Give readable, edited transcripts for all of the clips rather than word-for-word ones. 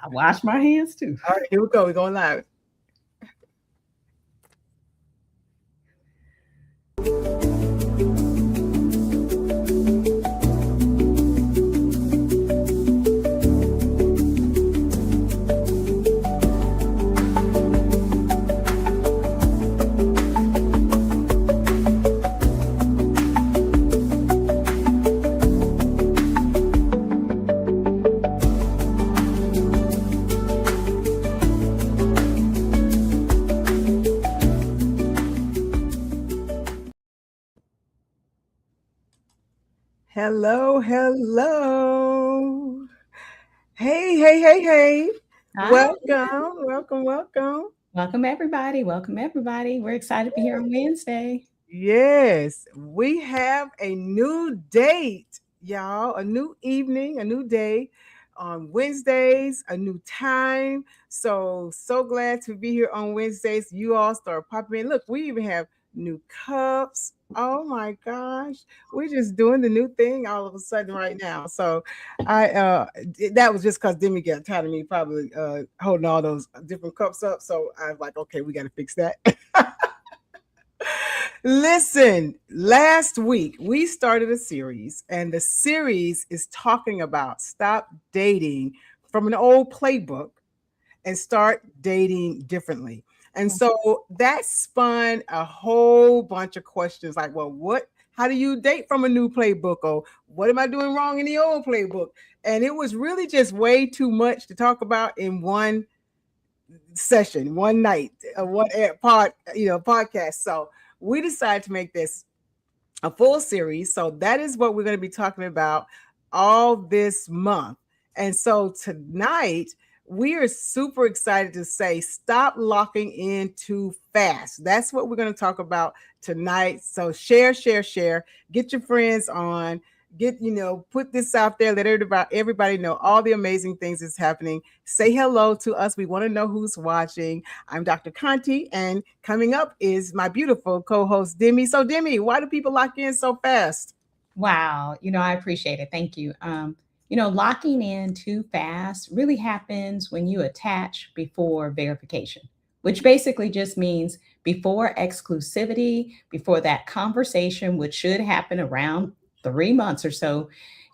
I wash my hands too. All right, here we go. We're going live. Hello, hello. Hey, hey, hey, hey. Hi. Welcome, welcome, welcome. Welcome, everybody. Welcome, everybody. We're excited to be here on Wednesday. Yes, we have a new date, y'all. A new evening, a new day on Wednesdays, a new time. So glad to be here on Wednesdays. You all start popping in. Look, we even have new cups. Oh my gosh, we're just doing the new thing all of a sudden right now. So that was just because Demi got tired of me probably holding all those different cups up. So I was like, okay, we got to fix that. Listen, last week we started a series, and the series is talking about stop dating from an old playbook and start dating differently. And so that spun a whole bunch of questions like, well, how do you date from a new playbook? Or what am I doing wrong in the old playbook? And it was really just way too much to talk about in one session, one night, podcast. So we decided to make this a full series. So that is what we're going to be talking about all this month. And so tonight, we are super excited to say stop locking in too fast. That's what we're going to talk about tonight. So share, share, share. Get your friends on. Put this out there. Let everybody know all the amazing things that's happening. Say hello to us. We want to know who's watching. I'm Dr. Conti, and coming up is my beautiful co-host Demi. So Demi, why do people lock in so fast? Wow. I appreciate it. Thank you. Locking in too fast really happens when you attach before verification, which basically just means before exclusivity, before that conversation, which should happen around 3 months or so.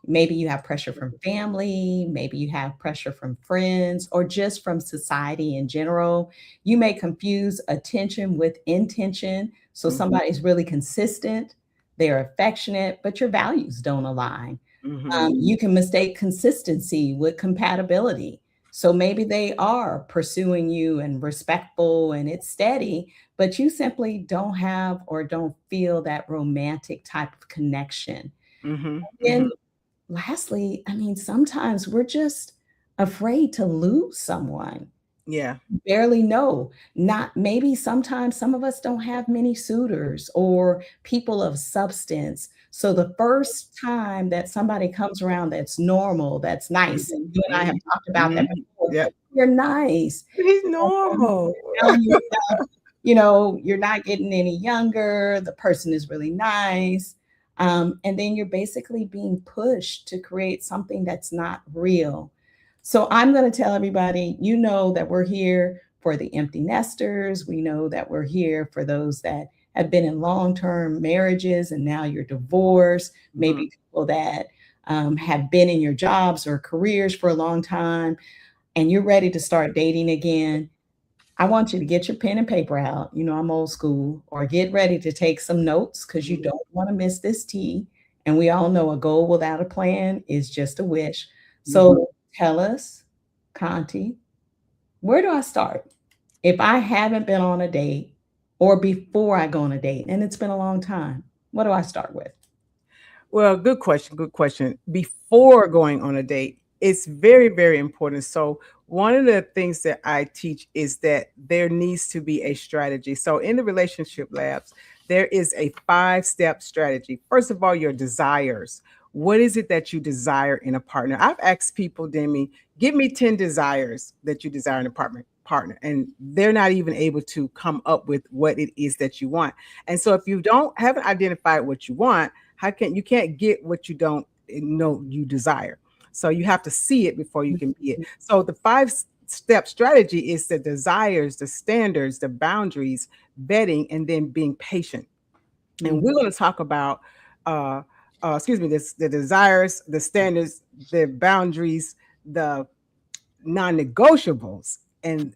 Maybe you have pressure from family, maybe you have pressure from friends, or just from society in general. You may confuse attention with intention. So somebody's really consistent, they're affectionate, but your values don't align. You can mistake consistency with compatibility. So maybe they are pursuing you and respectful and it's steady, but you simply don't have or don't feel that romantic type of connection. And lastly, I mean, sometimes we're just afraid to lose someone. Yeah. Barely know. Not maybe sometimes some of us don't have many suitors or people of substance. So the first time that somebody comes around that's normal, that's nice, and you and I have talked about that before, Yeah. you're nice. He's normal. Now you're not getting any younger. The person is really nice. And then you're basically being pushed to create something that's not real. So I'm going to tell everybody, that we're here for the empty nesters. We know that we're here for those that have been in long-term marriages and now you're divorced. Maybe people that have been in your jobs or careers for a long time and you're ready to start dating again. I want you to get your pen and paper out. I'm old school, or get ready to take some notes because you don't want to miss this tea. And we all know a goal without a plan is just a wish. So tell us, Conti, where do I start? If I haven't been on a date or before I go on a date and it's been a long time, what do I start with? Well, good question. Good question. Before going on a date, it's very, very important. So, one of the things that I teach is that there needs to be a strategy. So, in the relationship labs, there is a 5-step strategy. First of all, your desires. What is it that you desire in a partner? I've asked people, Demi, give me 10 desires that you desire in a partner, and they're not even able to come up with what it is that you want. And so, if you haven't identified what you want, how can you can't get what you don't know you desire. So you have to see it before you can be it. So the 5-step strategy is the desires, the standards, the boundaries, vetting, and then being patient. And we're going to talk about, the desires, the standards, the boundaries, the non-negotiables, and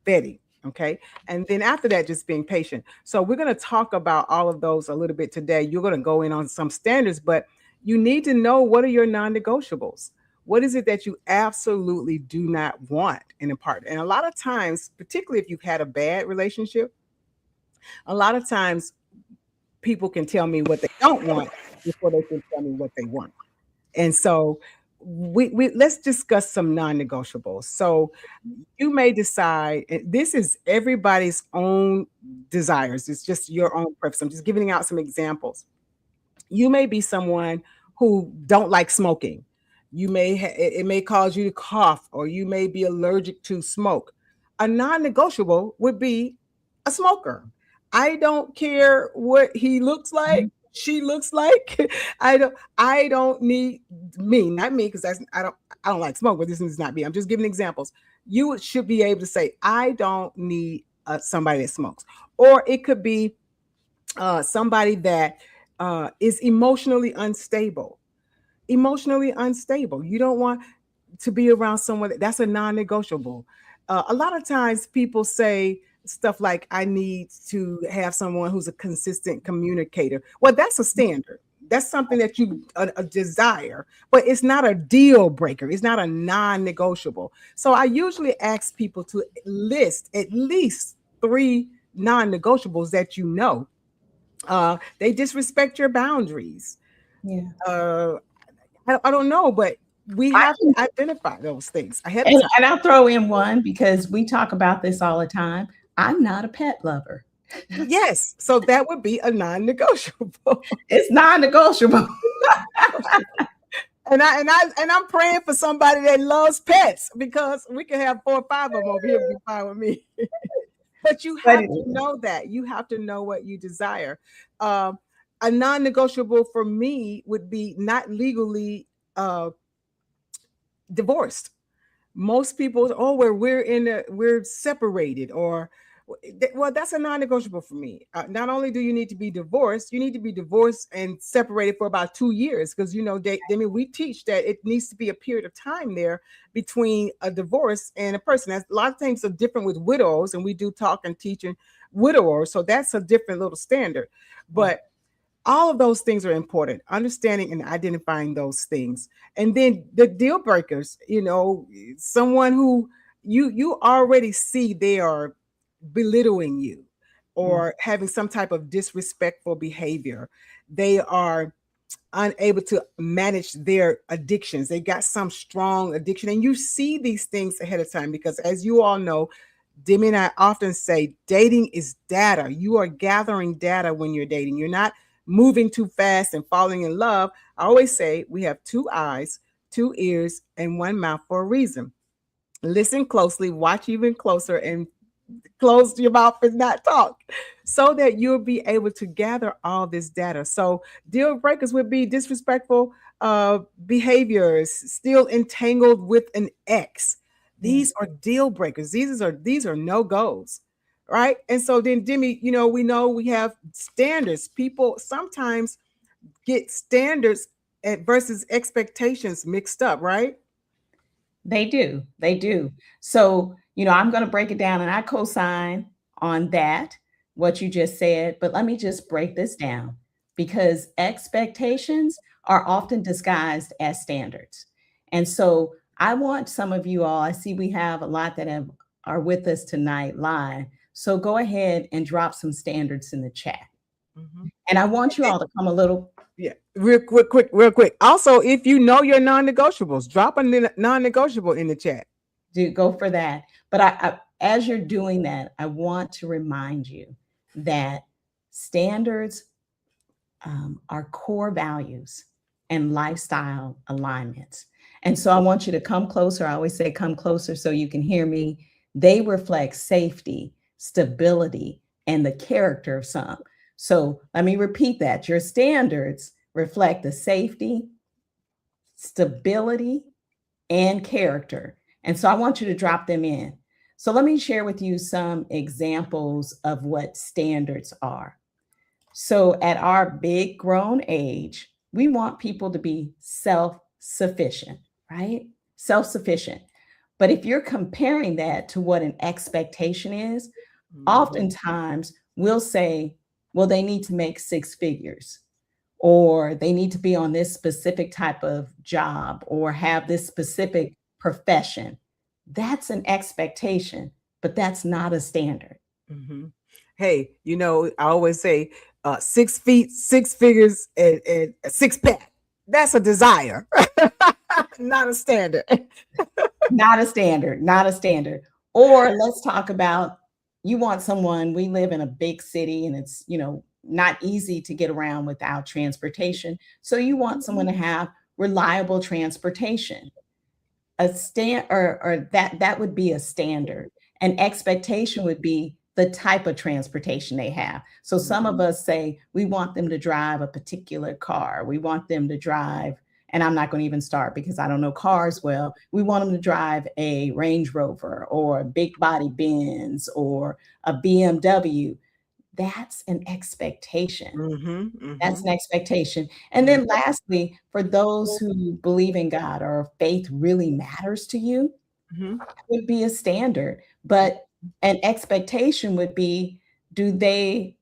vetting. Okay. And then after that, just being patient. So we're going to talk about all of those a little bit today. You're going to go in on some standards, but you need to know, what are your non-negotiables? What is it that you absolutely do not want in a partner? And a lot of times, particularly if you've had a bad relationship, a lot of times people can tell me what they don't want before they can tell me what they want. And so we let's discuss some non-negotiables. So you may decide, this is everybody's own desires. It's just your own preference. I'm just giving out some examples. You may be someone who don't like smoking. You may it may cause you to cough, or you may be allergic to smoke. A non-negotiable would be a smoker. I don't care what he looks like, she looks like. I don't need me, not me, because I don't like smoke, but this is not me. I'm just giving examples. You should be able to say, I don't need somebody that smokes. Or it could be somebody that is emotionally unstable. Emotionally unstable. You don't want to be around someone that's a non-negotiable. A lot of times people say stuff like, I need to have someone who's a consistent communicator. Well, that's a standard. That's something that you a desire, but it's not a deal breaker. It's not a non-negotiable. So I usually ask people to list at least 3 non-negotiables that you know. They disrespect your boundaries. Yeah. I don't know, but we have to identify those things ahead of time. And I'll throw in one, because we talk about this all the time. I'm not a pet lover. Yes. So that would be a non-negotiable. It's non-negotiable. And I'm praying for somebody that loves pets, because we can have 4 or 5 of them over here, be fine with me. But you have to know that. You have to know what you desire. A non-negotiable for me would be not legally divorced. Most people, we're separated, or well, that's a non-negotiable for me. Not only do you need to be divorced, you need to be divorced and separated for about 2 years, because we teach that it needs to be a period of time there between a divorce and a person. That's, a lot of things are different with widows, and we do talk and teach in widowers, so that's a different little standard. But all of those things are important, understanding and identifying those things. And then the deal breakers, someone who you already see they are belittling you, or having some type of disrespectful behavior. They are unable to manage their addictions. They got some strong addiction, and you see these things ahead of time, because as you all know, Demi and I often say dating is data. You are gathering data when you're dating. You're not moving too fast and falling in love. I always say we have 2 eyes, 2 ears, and 1 mouth for a reason. Listen closely, watch even closer, and close your mouth and not talk, so that you'll be able to gather all this data. So deal breakers would be disrespectful behaviors, still entangled with an ex. These are deal breakers. These are no-goes, right? And so then, Demi, we know we have standards. People sometimes get standards versus expectations mixed up, right? They do. They do. So, I'm going to break it down, and I co-sign on that, what you just said, but let me just break this down, because expectations are often disguised as standards. And so I want some of you all, I see we have a lot that are with us tonight live. So go ahead and drop some standards in the chat. And I want you all to come a little. Yeah, real quick. Also, if you know your non-negotiables, drop a non-negotiable in the chat. Do go for that. But as you're doing that, I want to remind you that standards are core values and lifestyle alignments. And so I want you to come closer. I always say come closer so you can hear me. They reflect safety, stability, and the character of some. So let me repeat that. Your standards reflect the safety, stability, and character. And so I want you to drop them in. So let me share with you some examples of what standards are. So at our big grown age, we want people to be self sufficient, right? Self sufficient. But if you're comparing that to what an expectation is, Mhm. oftentimes we'll say, well, they need to make six figures, or they need to be on this specific type of job, or have this specific profession. That's an expectation, but that's not a standard. Mhm. Hey, I always say 6 feet, six figures, and a six pack. That's a desire, not a standard. Not a standard, not a standard. Or let's talk about, you want someone, we live in a big city and it's, not easy to get around without transportation. So you want someone to have reliable transportation. A stand or that would be a standard. An expectation would be the type of transportation they have. So some of us say we want them to drive a particular car. We want them to drive, and I'm not going to even start because I don't know cars well. We want them to drive a Range Rover or a big body Benz or a BMW. That's an expectation. Mhm, That's mhm, an expectation. And mhm, then lastly, for those who believe in God or faith really matters to you, mhm. would be a standard. But an expectation would be, do they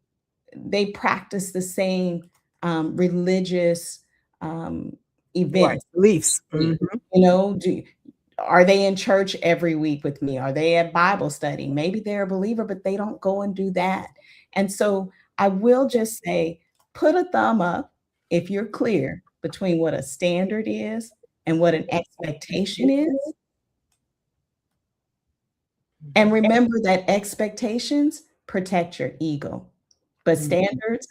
practice the same religious Right, events beliefs. with me? Mhm. Are they in church every week with me? Are they at Bible study? Maybe they're a believer, but they don't go and do that. And so I will just say, put a thumb up if you're clear between what a standard is and what an expectation is. And Mhm, remember that expectations protect your ego, but mhm. standards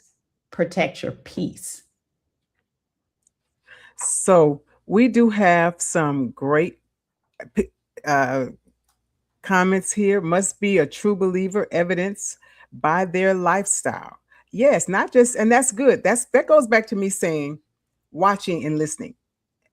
protect your peace. So we do have some great p- uh, comments here. Must be a true believer, evidence by their lifestyle. Yes, not just, and that's good. That goes back to me saying, watching and listening,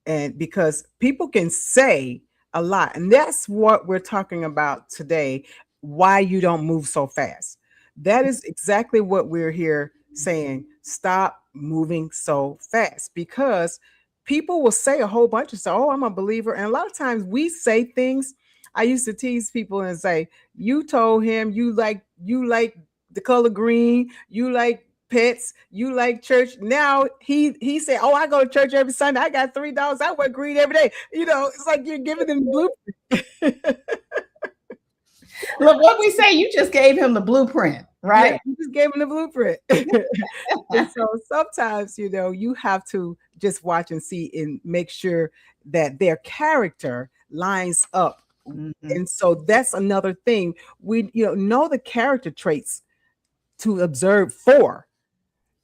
and because people can say a lot, and that's what we're talking about today. Why you don't move so fast. That is exactly what we're here saying. Stop moving so fast, because people will say a whole bunch of stuff. Oh, I'm a believer. And a lot of times we say things. I used to tease people and say, you told him you like the color green, you like pets, you like church. Now he said, oh, I go to church every Sunday, I got $3, I wear green every day. It's like you're giving them blueprint. Look, what we say, you just gave him the blueprint, Yeah, right? you just gave them the blueprint. And so sometimes, you have to just watch and see and make sure that their character lines up. Mhm. And so that's another thing. We know the character traits to observe for.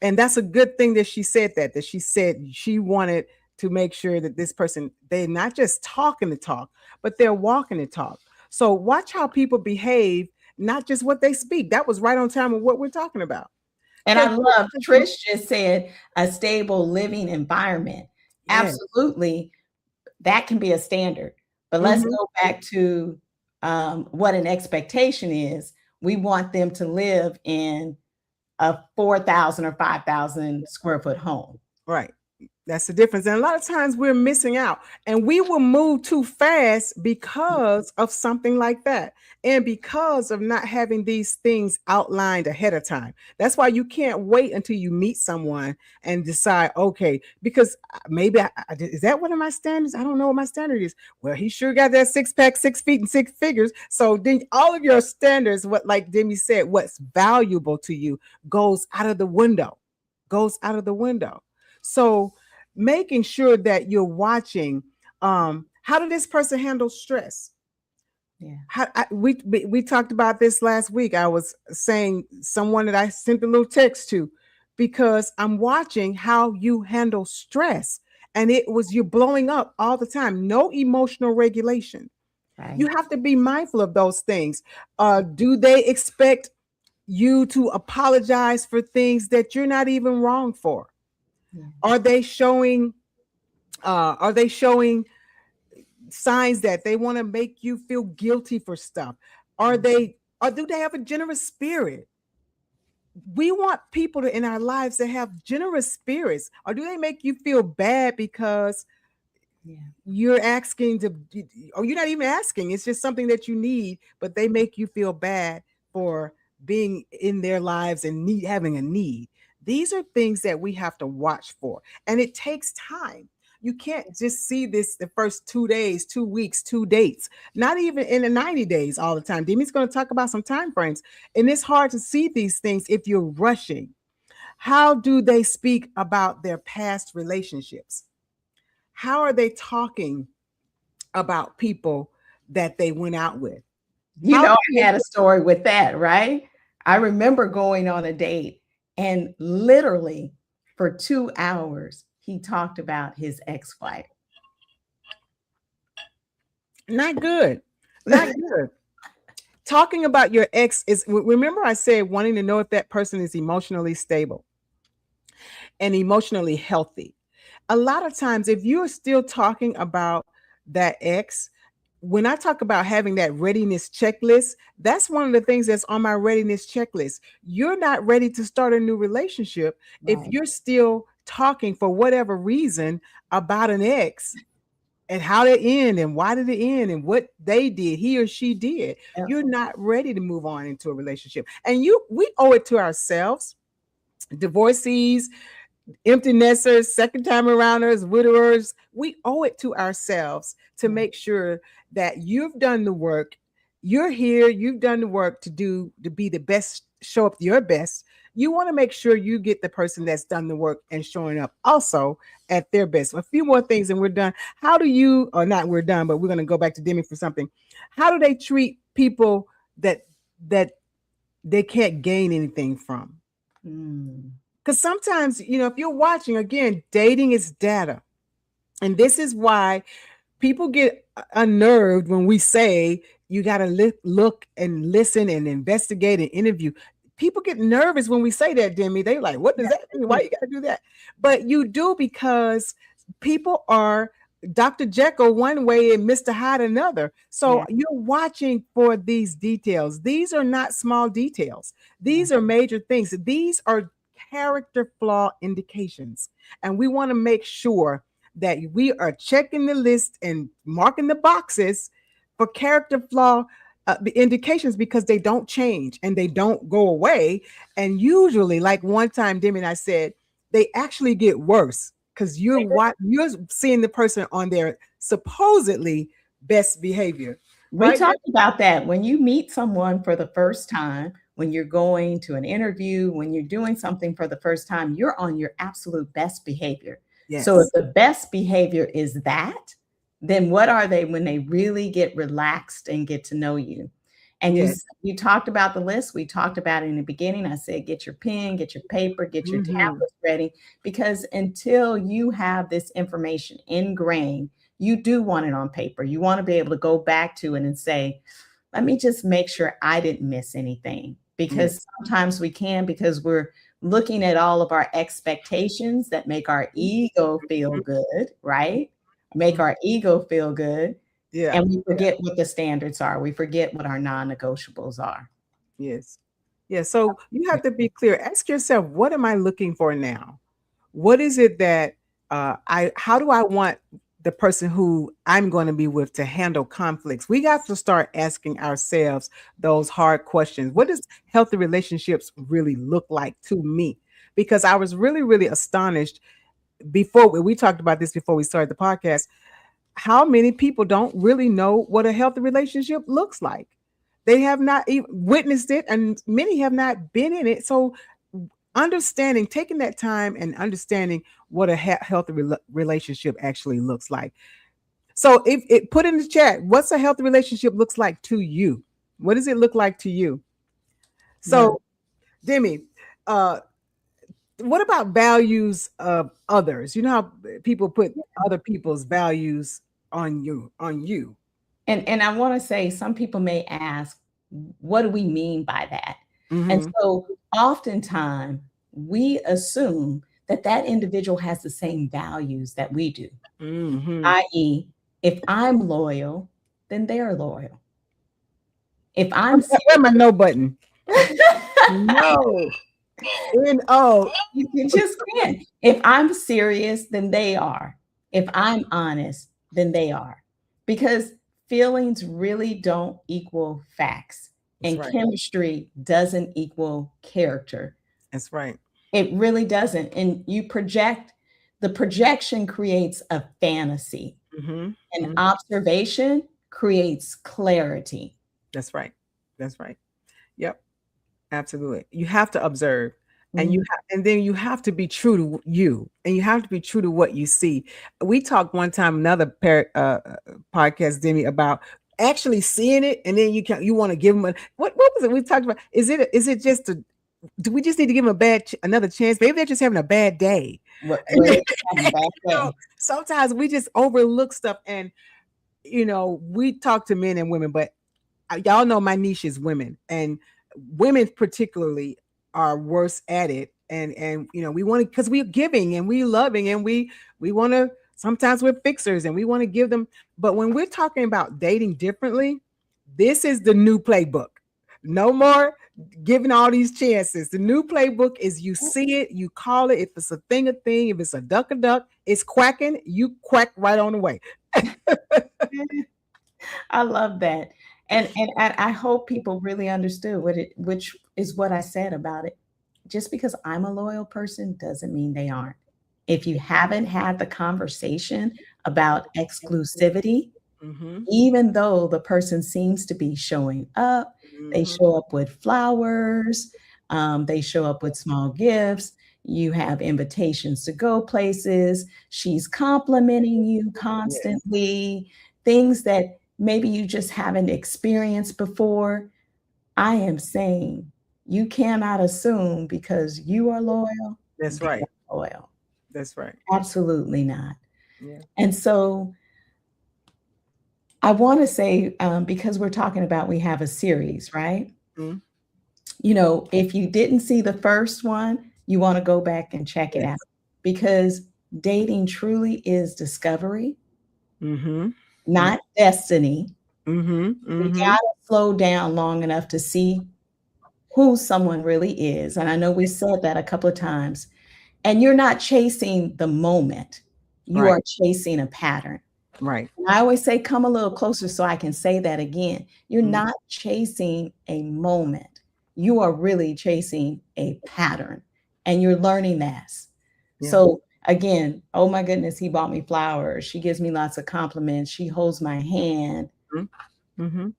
And that's a good thing that she said that she said she wanted to make sure that this person, they're not just talking the talk, but they're walking the talk. So watch how people behave, not just what they speak. That was right on time with what we're talking about. And Because I love Trish just said a stable living environment. yeah. Absolutely, that can be a standard. But let's Mhm. go back to what an expectation is. We want them to live in a 4,000 or 5,000 square foot home. Right. That's the difference. And a lot of times we're missing out, and we will move too fast because of something like that. And because of not having these things outlined ahead of time. That's why you can't wait until you meet someone and decide, okay, because maybe is that one of my standards? I don't know what my standard is. Well, he sure got that six pack, 6 feet, and six figures. So then all of your standards, what like Demi said, what's valuable to you goes out of the window, goes out of the window. So making sure that you're watching, how did this person handle stress? Yeah. We talked about this last week. I was saying someone that I sent a little text to, because I'm watching how you handle stress, and it was you blowing up all the time, no emotional regulation. You Right. have to be mindful of those things. Do they expect you to apologize for things that you're not even wrong for? Yeah. Are they showing Are they showing signs that they want to make you feel guilty for stuff? Are they, or do they have a generous spirit? We want people to, in our lives, to have generous spirits. Or do they make you feel bad because you're asking to, or you're not even asking, it's just something that you need, but they make you feel bad for being in their lives and having a need? These are things that we have to watch for, and it takes time. You can't just see this the first 2 days, 2 weeks, 2 dates, not even in the 90 days all the time. Demi's going to talk about some time frames, and it's hard to see these things if you're rushing. How do they speak about their past relationships? How are they talking about people that they went out with? You know, I had a story with that, right? I remember going on a date, and literally for 2 hours, he talked about his ex-wife. Not good. Not good. Talking about your ex is, remember I said, wanting to know if that person is emotionally stable and emotionally healthy. A lot of times, if you're still talking about that ex, when I talk about having that readiness checklist, that's one of the things that's on my readiness checklist. You're not ready to start a new relationship if you're still talking for whatever reason about an ex and how they end and why did it end and what they did, he or she did. You're not ready to move on into a relationship. And we owe it to ourselves, divorcees, empty nesters, second time arounders, widowers. We owe it to ourselves to make sure that you've done the work. You're here, you've done the work to be the best, show up your best. You want to make sure you get the person that's done the work and showing up also at their best. A few more things and we're done. How do you, or not we're done, but we're going to go back to Demi for something. How do they treat people that they can't gain anything from? Because sometimes, if you're watching, again, dating is data. And this is why people get unnerved when we say you got to look and listen and investigate and interview. People get nervous when we say that, Demi. They're like, what does that mean? Why you got to do that? But you do, because people are Dr. Jekyll one way and Mr. Hyde another. So you're watching for these details. These are not small details. These are major things. These are character flaw indications. And we want to make sure that we are checking the list and marking the boxes for character flaw indications, because they don't change and they don't go away. And usually, like one time, Demi and I said, they actually get worse because you're seeing the person on their supposedly best behavior. We talked about that. When you meet someone for the first time, when you're going to an interview, when you're doing something for the first time, you're on your absolute best behavior. So if the best behavior is that, then what are they when they really get relaxed and get to know you? And you talked about the list. We talked about it in the beginning. I said, get your pen, get your paper, get your tablets ready, because until you have this information ingrained, you do want it on paper. You want to be able to go back to it and say, let me just make sure I didn't miss anything, because sometimes we can, because we're looking at all of our expectations that make our ego feel good, right? Make our ego feel good. And we forget what the standards are. We forget what our non-negotiables are. Yes. So you have to be clear. Ask yourself, what am I looking for now? What is it that how do I want the person who I'm going to be with to handle conflicts? We got to start asking ourselves those hard questions. What does healthy relationships really look like to me? Because I was really, really astonished before we talked about this before we started the podcast, how many people don't really know what a healthy relationship looks like. They have not even witnessed it, and many have not been in it. So understanding, taking that time and understanding what a healthy relationship actually looks like. So if it put in the chat, what's a healthy relationship looks like to you? What does it look like to you? So Demi, what about values of others? You know how people put other people's values on you. And I want to say, some people may ask, what do we mean by that? And so oftentimes we assume that that individual has the same values that we do, Mm-hmm. i.e., if I'm loyal, then they're loyal. If I'm Where my no button? serious, No. N-O. you just can't. If I'm serious, then they are. If I'm honest, then they are. Because feelings really don't equal facts, That's and right. chemistry doesn't equal character. That's right. It really doesn't. And you project, the projection creates a fantasy, Mm-hmm. and Mm-hmm. observation creates clarity. That's right. That's right. Yep. Absolutely. You have to observe, and Mhm. and then you have to be true to you, and you have to be true to what you see. We talked one time, another podcast, Demi, about actually seeing it, and then you want to give them what was it we talked about? Is it just do we just need to give them another chance? Maybe they're just having a bad day. What is having a bad day? Sometimes we just overlook stuff, and we talk to men and women, but y'all know my niche is women, and women particularly are worse at it. And we want to, because we're giving and we loving, and we want to, sometimes we're fixers and we want to give them. But when we're talking about dating differently, this is the new playbook. No more giving all these chances. The new playbook is you see it, you call it. If it's a thing, a thing. If it's a duck, it's quacking, you quack right on the way. I love that. And I hope people really understood which is what I said about it. Just because I'm a loyal person doesn't mean they aren't. If you haven't had the conversation about exclusivity, Mm-hmm. even though the person seems to be showing up, they Mm-hmm. show up with flowers, they show up with small gifts, you have invitations to go places, she's complimenting you Yes. constantly, things that maybe you just haven't experienced before. I am saying you cannot assume because you are loyal, That's they right. are loyal. That's right. Absolutely not. Yeah. And so I want to say, because we're talking about we have a series, right? Mm-hmm. If you didn't see the first one, you want to go back and check it out, Yes. because dating truly is discovery, Mm-hmm. not destiny. Mm-hmm. We Mm-hmm. got to slow down long enough to see who someone really is. And I know we said that a couple of times. And you're not chasing the moment, you Right. are chasing a pattern. Right. I always say, come a little closer so I can say that again. You're Mm-hmm. not chasing a moment. You are really chasing a pattern, and you're learning that. Yeah. So again, oh my goodness, he bought me flowers. She gives me lots of compliments. She holds my hand. Mm-hmm.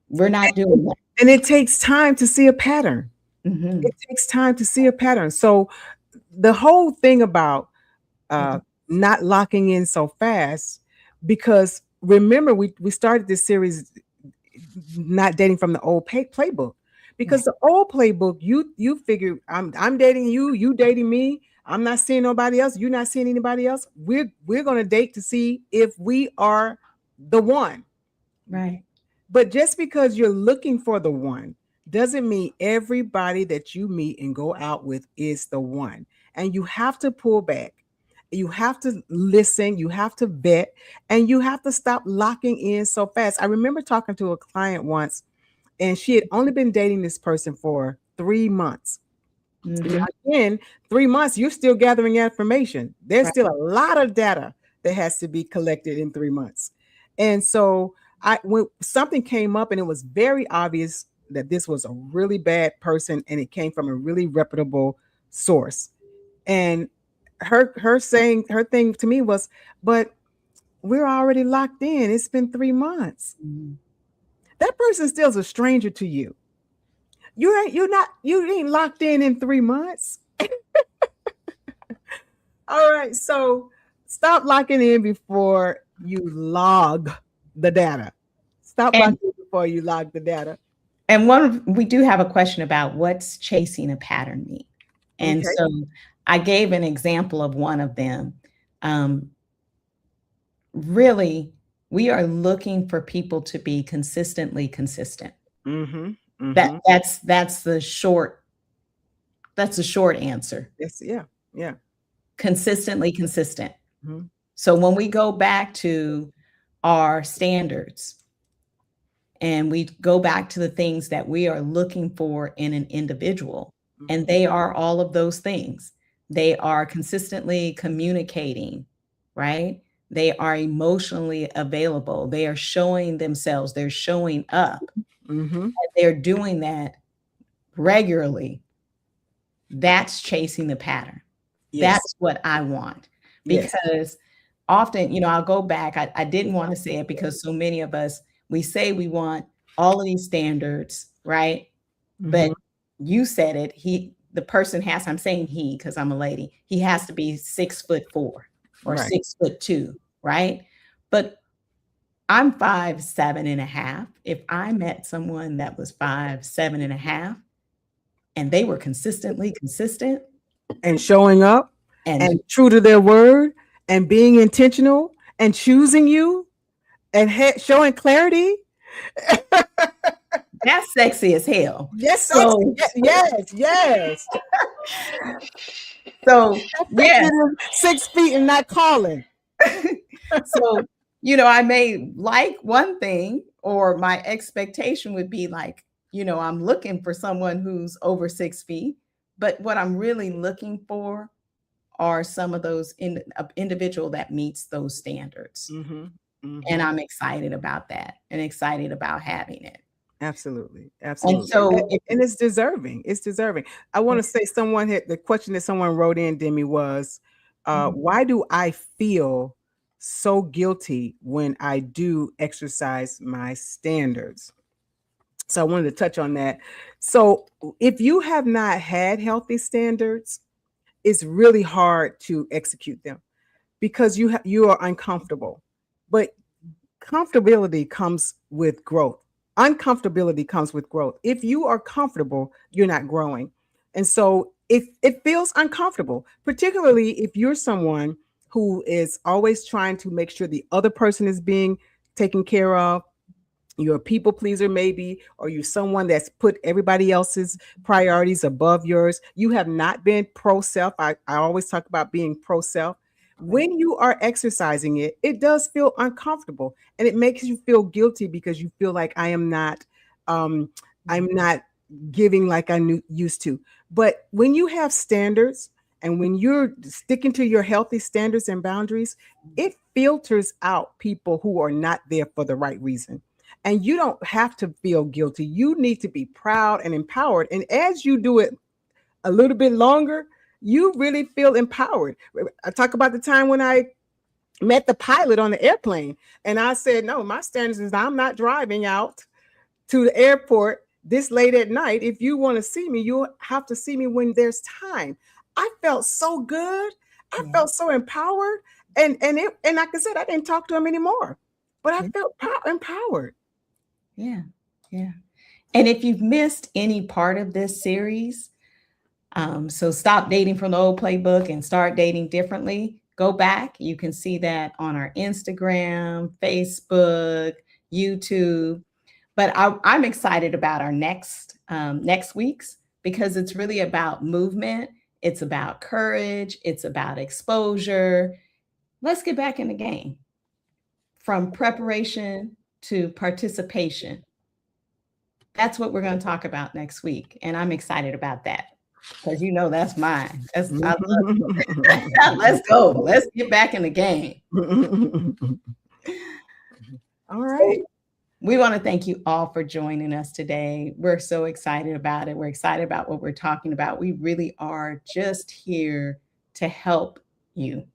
We're not doing that. And it takes time to see a pattern. Mhm. It takes time to see a pattern. So the whole thing about Mhm. not locking in so fast, because remember we started this series not dating from the old playbook, because Right. the old playbook, you figure I'm dating you, you dating me, I'm not seeing nobody else, you're not seeing anybody else, we're going to date to see if we are the one. Right. But just because you're looking for the one doesn't mean everybody that you meet and go out with is the one. And you have to pull back. You have to listen, you have to vet, and you have to stop locking in so fast. I remember talking to a client once, and she had only been dating this person for 3 months. Now, Mhm. again, 3 months, you're still gathering information. There's Right. still a lot of data that has to be collected in 3 months. And so when something came up and it was very obvious that this was a really bad person and it came from a really reputable source. And her thing to me was, but we're already locked in. It's been 3 months. Mhm. That person still's a stranger to you. You ain't locked in 3 months. All right, so stop locking in before you log the data. Stop And locking in before you log the data. we do have a question about what's chasing a pattern mean. And Okay. so I gave an example of one of them. Um, Really, we are looking for people to be consistently consistent. Mm-hmm. That Mm-hmm. that's that's the short answer. Yes, yeah, yeah. consistently consistent. Mhm. So when we go back to our standards and we go back to the things that we are looking for in an individual, and they are all of those things. They are consistently communicating, right? They are emotionally available. They are showing themselves, they're showing up, Mm-hmm. and they're doing that regularly. That's chasing the pattern. Yes. That's what I want. Yes. Because often, I'll go back. I didn't want to say it because so many of us, we say we want all of these standards, right? But you said it. The person has, I'm saying he, because I'm a lady, he has to be 6'4" or Right. 6'2", right? But I'm 5'7.5". If I met someone that was 5'7.5", and they were consistently consistent And showing up and and true to their word and being intentional and choosing you and showing clarity. that's sexy as hell. Yes, So, yes. so yeah. 6 feet and not calling. So, I may like one thing, or my expectation would be like, I'm looking for someone who's over 6 feet, but what I'm really looking for are some of those individual that meets those standards. And I'm excited about that and excited about having it. Absolutely. And Absolutely. so, And it's deserving. It's deserving. I want to say the question that someone wrote in, Demi, was why do I feel so guilty when I do exercise my standards? So I wanted to touch on that. So if you have not had healthy standards, it's really hard to execute them because you are uncomfortable. But comfortability comes with growth. Uncomfortability comes with growth. If you are comfortable, you're not growing. And so if it feels uncomfortable, particularly if you're someone who is always trying to make sure the other person is being taken care of, you're a people pleaser maybe, or you're someone that's put everybody else's priorities above yours. You have not been pro self. I always talk about being pro self. When you are exercising it, it does feel uncomfortable and it makes you feel guilty because you feel like I'm not giving like I used to. But when you have standards and when you're sticking to your healthy standards and boundaries, it filters out people who are not there for the right reason. And you don't have to feel guilty. You need to be proud and empowered. And as you do it a little bit longer, you really feel empowered. I talk about the time when I met the pilot on the airplane and I said, no, my standards is I'm not driving out to the airport this late at night. If you want to see me, you'll have to see me when there's time. I felt so good. I felt so empowered. And like I said, I didn't talk to him anymore, but I felt empowered. Yeah. And if you've missed any part of this series, so stop dating from the old playbook and start dating differently, go back. You can see that on our Instagram, Facebook, YouTube. But I'm excited about our next week's, because it's really about movement. It's about courage. It's about exposure. Let's get back in the game, from preparation to participation. That's what we're going to talk about next week. And I'm excited about that because that's mine. Let's go. Let's get back in the game. All right. So we want to thank you all for joining us today. We're so excited about it. We're excited about what we're talking about. We really are just here to help you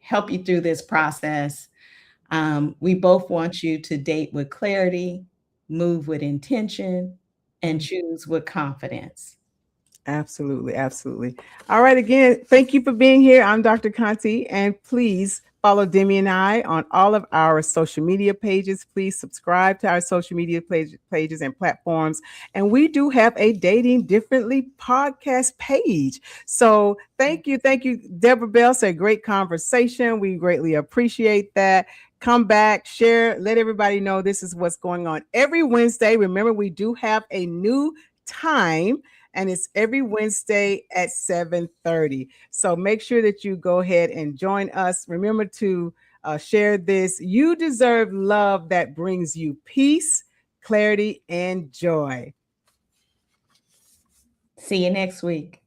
through this process. We both want you to date with clarity, move with intention, and choose with confidence. Absolutely. Absolutely. All right. Again, thank you for being here. I'm Dr. Conti, and please follow Demi and I on all of our social media pages. Please subscribe to our social media pages and platforms. And we do have a Dating Differently podcast page. So thank you. Thank you, Deborah Bell. Said great conversation. We greatly appreciate that. Come back, share, let everybody know this is what's going on every Wednesday. Remember, we do have a new time, and it's every Wednesday at 7:30. So make sure that you go ahead and join us. Remember to share this. You deserve love that brings you peace, clarity, and joy. See you next week.